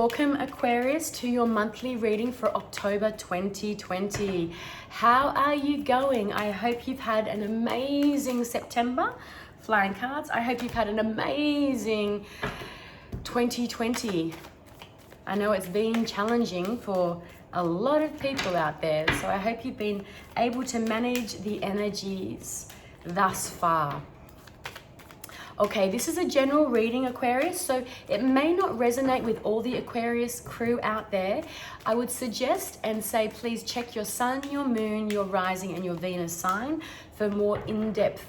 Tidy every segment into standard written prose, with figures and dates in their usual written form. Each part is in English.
Welcome Aquarius to your monthly reading for October 2020. How are you going? I hope you've had an amazing September. Flying cards. I hope you've had an amazing 2020. I know it's been challenging for a lot of people out there, so I hope you've been able to manage the energies thus far. Okay, this is a general reading, Aquarius, so it may not resonate with all the Aquarius crew out there. I would suggest and say, please check your sun, your moon, your rising, and your Venus sign for more in-depth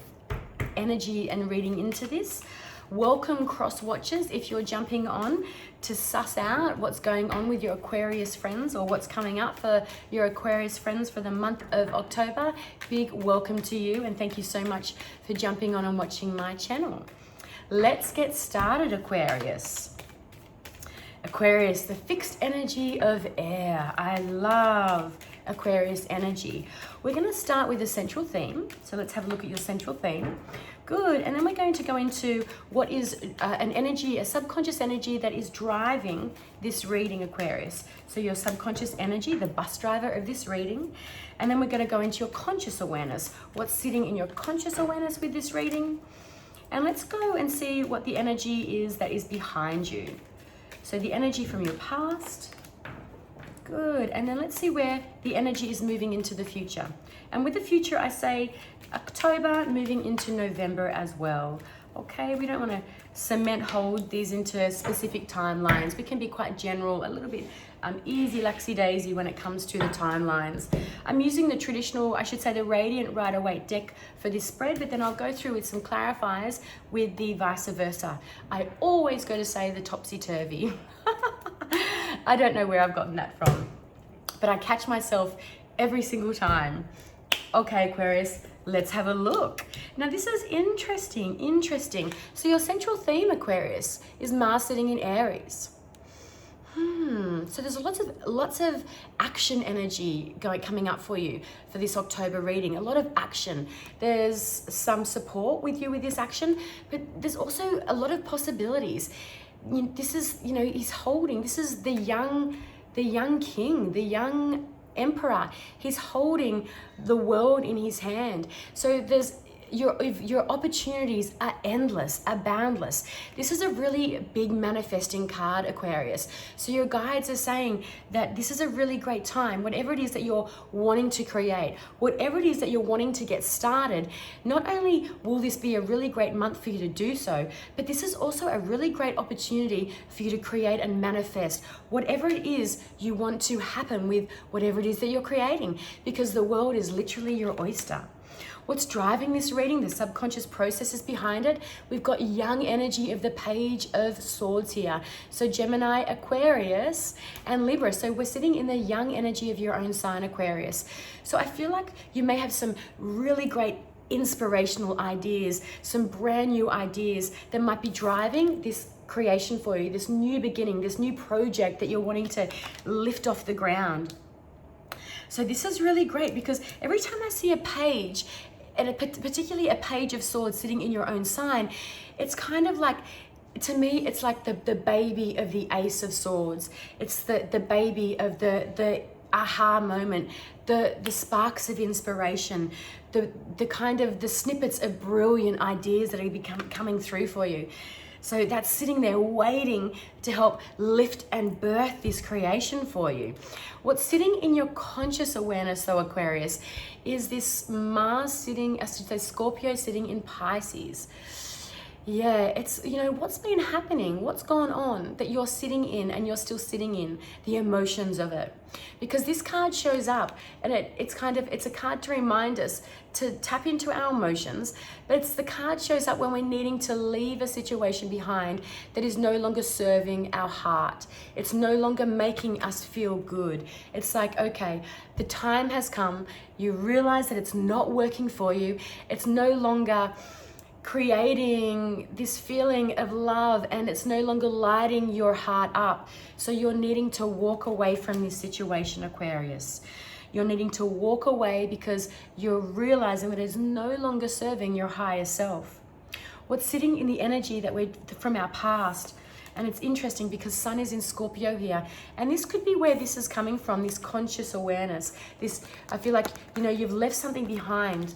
energy and reading into this. Welcome cross watchers if you're jumping on to suss out what's going on with your Aquarius friends or what's coming up for your Aquarius friends for the month of October. Big welcome to you and thank you so much for jumping on and watching my channel. Let's get started, Aquarius. Aquarius, the fixed energy of air. I love Aquarius energy. We're going to start with a central theme. So let's have a look at your central theme. Good. And then we're going to go into what is an energy, a subconscious energy that is driving this reading, Aquarius. So your subconscious energy, the bus driver of this reading. And then we're going to go into your conscious awareness. What's sitting in your conscious awareness with this reading? And let's go and see what the energy is that is behind you. So the energy from your past. Good. And then let's see where the energy is moving into the future. And with the future, I say October moving into November as well. Okay, we don't want to hold these into specific timelines. We can be quite general, a little bit easy, laxy-daisy when it comes to the timelines. I'm using the traditional, I should say the Radiant Rider-Waite deck for this spread, but then I'll go through with some clarifiers with the vice versa. I always go to say the topsy-turvy. I don't know where I've gotten that from, but I catch myself every single time. Okay, Aquarius, let's have a look. Now this is interesting. So your central theme, Aquarius, is Mars sitting in Aries. So there's lots of action energy coming up for you for this October reading. A lot of action. There's some support with you with this action, but there's also a lot of possibilities. This is, this is the young king, the young emperor. He's holding the world in his hand. So there's your opportunities are endless, are boundless. This is a really big manifesting card, Aquarius. So your guides are saying that this is a really great time. Whatever it is that you're wanting to create, whatever it is that you're wanting to get started, not only will this be a really great month for you to do so, but this is also a really great opportunity for you to create and manifest whatever it is you want to happen with whatever it is that you're creating, because the world is literally your oyster. What's driving this reading, the subconscious processes behind it? We've got young energy of the Page of Swords here. So Gemini, Aquarius, and Libra. So we're sitting in the young energy of your own sign, Aquarius. So I feel like you may have some really great inspirational ideas, some brand new ideas that might be driving this creation for you, this new beginning, this new project that you're wanting to lift off the ground. So this is really great because every time I see a page, and particularly a Page of Swords sitting in your own sign, it's kind of like, to me, it's like the baby of the Ace of Swords. It's the baby of the aha moment, the sparks of inspiration, the kind of the snippets of brilliant ideas that are coming through for you. So that's sitting there waiting to help lift and birth this creation for you. What's sitting in your conscious awareness, though, Aquarius, is this Mars sitting, I should say Scorpio sitting in Pisces. Yeah, it's, what's been happening, what's gone on that you're sitting in and you're still sitting in, the emotions of it. Because this card shows up and it's a card to remind us to tap into our emotions, but the card shows up when we're needing to leave a situation behind that is no longer serving our heart. It's no longer making us feel good. It's like, okay, the time has come. You realize that it's not working for you. It's no longer creating this feeling of love and it's no longer lighting your heart up. So you're needing to walk away from this situation, Aquarius. You're needing to walk away because you're realizing that it's no longer serving your higher self. What's sitting in the energy that from our past And it's interesting because Sun is in Scorpio here. And this could be where this is coming from, this conscious awareness. This, I feel like, you know, you've left something behind.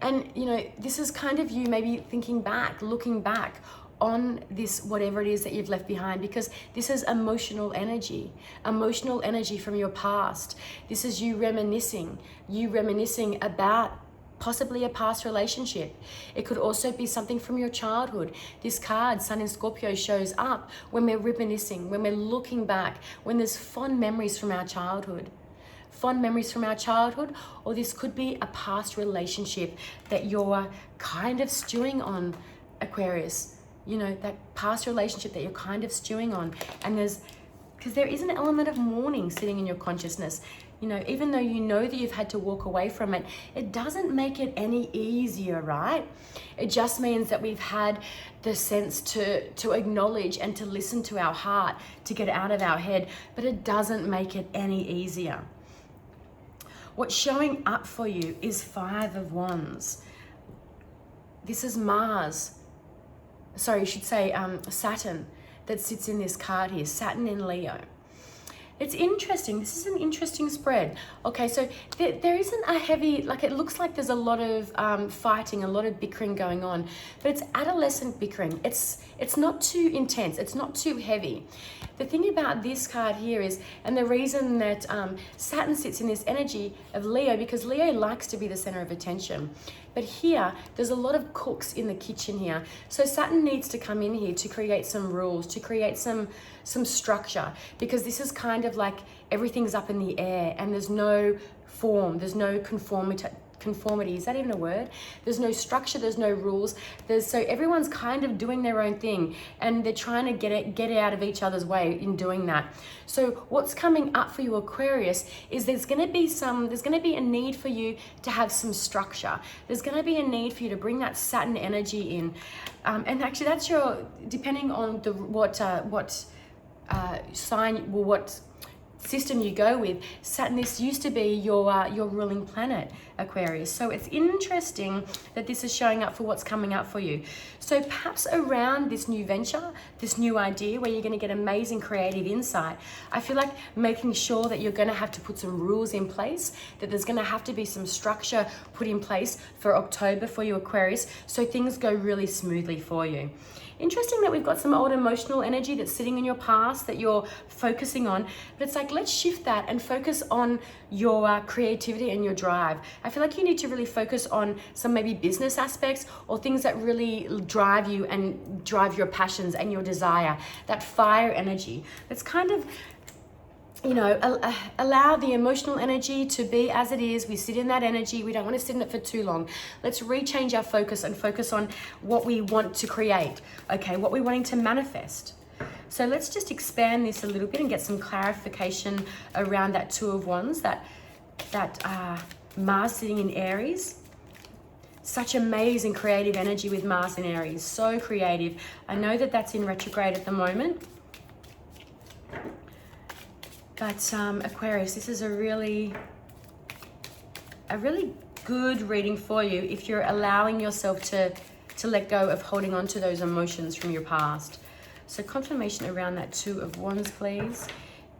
And, you know, this is kind of you maybe thinking back, looking back on this, whatever it is that you've left behind, because this is emotional energy from your past. This is you reminiscing about possibly a past relationship. It could also be something from your childhood. This card, Sun in Scorpio, shows up when we're reminiscing, when we're looking back, when there's fond memories from our childhood. Fond memories from our childhood, or this could be a past relationship that you're kind of stewing on, Aquarius. You know, that past relationship that you're kind of stewing on. And because there is an element of mourning sitting in your consciousness. You know, even though you know that you've had to walk away from it, it doesn't make it any easier, right? It just means that we've had the sense to acknowledge and to listen to our heart, to get out of our head, but it doesn't make it any easier. What's showing up for you is 5 of Wands. This is Mars. Sorry, you should say Saturn that sits in this card here, Saturn in Leo. It's interesting. This is an interesting spread. Okay, so there isn't a heavy, like it looks like there's a lot of fighting, a lot of bickering going on, but it's adolescent bickering. It's not too intense. It's not too heavy. The thing about this card here is, and the reason that Saturn sits in this energy of Leo, because Leo likes to be the center of attention. But here, there's a lot of cooks in the kitchen here. So Saturn needs to come in here to create some rules, to create some structure, because this is kind of like everything's up in the air and there's no form, there's no conformity. Is that even a word? There's no structure, there's no rules. So everyone's kind of doing their own thing and they're trying to get out of each other's way in doing that. So what's coming up for you, Aquarius, is there's going to be a need for you to have some structure. There's going to be a need for you to bring that Saturn energy in. And actually that's depending on what sign, well, what system you go with, Saturn, this used to be your ruling planet, Aquarius. So it's interesting that this is showing up for what's coming up for you. So perhaps around this new venture, this new idea where you're going to get amazing creative insight, I feel like making sure that you're going to have to put some rules in place, that there's going to have to be some structure put in place for October for you, Aquarius, so things go really smoothly for you. Interesting that we've got some old emotional energy that's sitting in your past that you're focusing on, but it's like, let's shift that and focus on your creativity and your drive. I feel like you need to really focus on some maybe business aspects or things that really drive you and drive your passions and your desire, that fire energy. That's kind of, you know, allow the emotional energy to be as it is. We sit in that energy. We don't want to sit in it for too long. Let's rechange our focus and focus on what we want to create, okay, what we're wanting to manifest. So let's just expand this a little bit and get some clarification around that 2 of Wands, that Mars sitting in Aries. Such amazing creative energy with Mars in Aries, so creative. I know that that's in retrograde at the moment. But Aquarius, this is a really good reading for you if you're allowing yourself to let go of holding on to those emotions from your past. So confirmation around that 2 of Wands, please.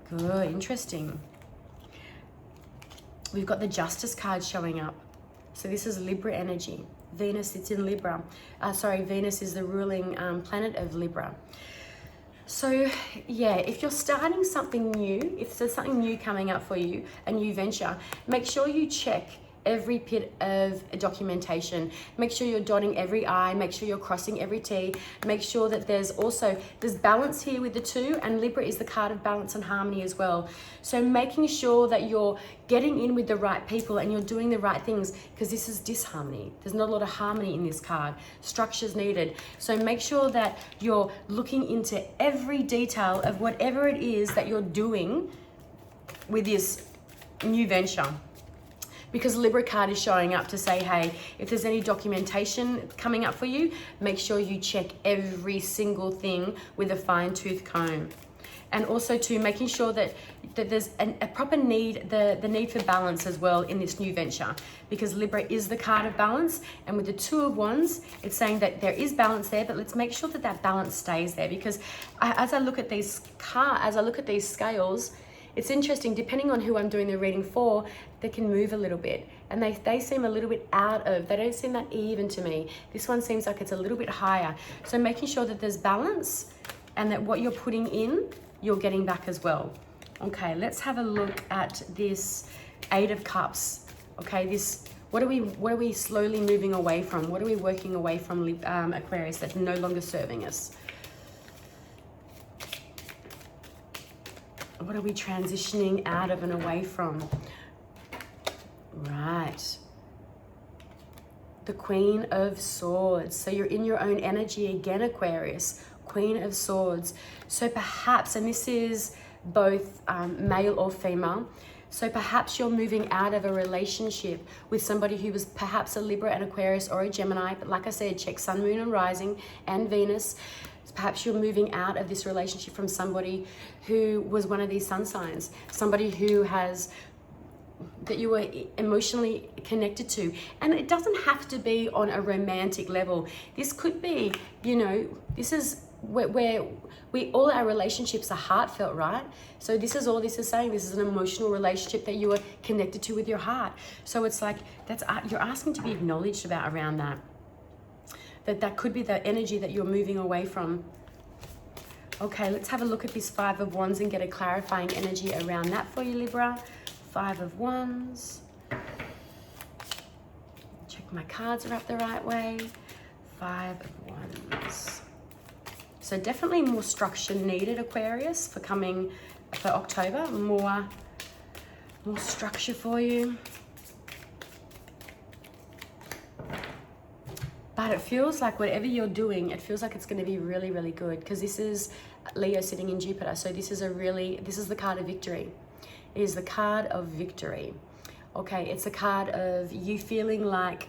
Good, interesting. We've got the Justice card showing up. So this is Libra energy. Venus sits in Libra. Venus is the ruling planet of Libra. So yeah, if you're starting something new, if there's something new coming up for you, a new venture, make sure you check every bit of documentation. Make sure you're dotting every I, make sure you're crossing every T, make sure that there's balance here with the 2, and Libra is the card of balance and harmony as well. So making sure that you're getting in with the right people and you're doing the right things, because this is disharmony. There's not a lot of harmony in this card. Structure's needed. So make sure that you're looking into every detail of whatever it is that you're doing with this new venture. Because Libra card is showing up to say, hey, if there's any documentation coming up for you, make sure you check every single thing with a fine-tooth comb. And also to making sure that there's a proper need, the need for balance as well in this new venture, because Libra is the card of balance. And with the Two of Wands, it's saying that there is balance there, but let's make sure that that balance stays there, because as I look at these scales, it's interesting, depending on who I'm doing the reading for, they can move a little bit. And they seem a little bit they don't seem that even to me. This one seems like it's a little bit higher. So making sure that there's balance and that what you're putting in, you're getting back as well. Okay, let's have a look at this Eight of Cups. Okay, what are we slowly moving away from? What are we working away from, Aquarius, that's no longer serving us? What are we transitioning out of and away from? Right. The Queen of Swords. So you're in your own energy again, Aquarius. Queen of Swords. So perhaps, and this is both male or female, so perhaps you're moving out of a relationship with somebody who was perhaps a Libra, an Aquarius, or a Gemini. But like I said, check Sun, Moon, and Rising, and Venus. Perhaps you're moving out of this relationship from somebody who was one of these sun signs, somebody that you were emotionally connected to. And it doesn't have to be on a romantic level. This could be, this is where all our relationships are heartfelt, right? So this is all this is saying. This is an emotional relationship that you are connected to with your heart. So it's like, you're asking to be acknowledged around that. That could be the energy that you're moving away from. Okay, let's have a look at this Five of Wands and get a clarifying energy around that for you, Libra. Five of Wands. Check my cards are up the right way. Five of Wands. So definitely more structure needed, Aquarius, for October. More structure for you. But it feels like whatever you're doing, it feels like it's going to be really, really good, because this is Leo sitting in Jupiter. So this is the card of victory. It is the card of victory. Okay, it's a card of you feeling like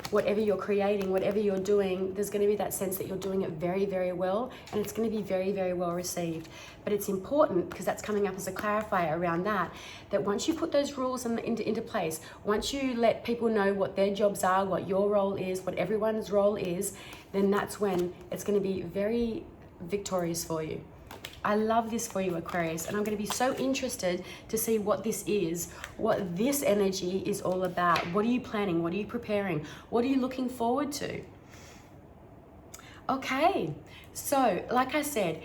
whatever you're creating, whatever you're doing, there's going to be that sense that you're doing it very, very well, and it's going to be very, very well received. But it's important, because that's coming up as a clarifier around that once you put those rules into place, once you let people know what their jobs are, what your role is, what everyone's role is, then that's when it's going to be very victorious for you. I love this for you, Aquarius, and I'm going to be so interested to see what this is, what this energy is all about. What are you planning? What are you preparing? What are you looking forward to? Okay, so like I said,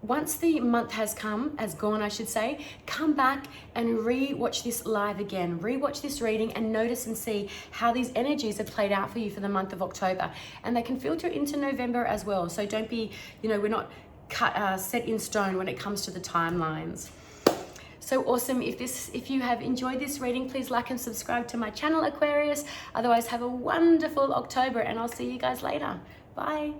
once the month has gone, I should say, come back and re-watch this live again. Re-watch this reading and notice and see how these energies have played out for you for the month of October. And they can filter into November as well. So don't be, we're not set in stone when it comes to the timelines. So awesome. If you have enjoyed this reading, please like and subscribe to my channel, Aquarius. Otherwise, have a wonderful October, and I'll see you guys later. Bye.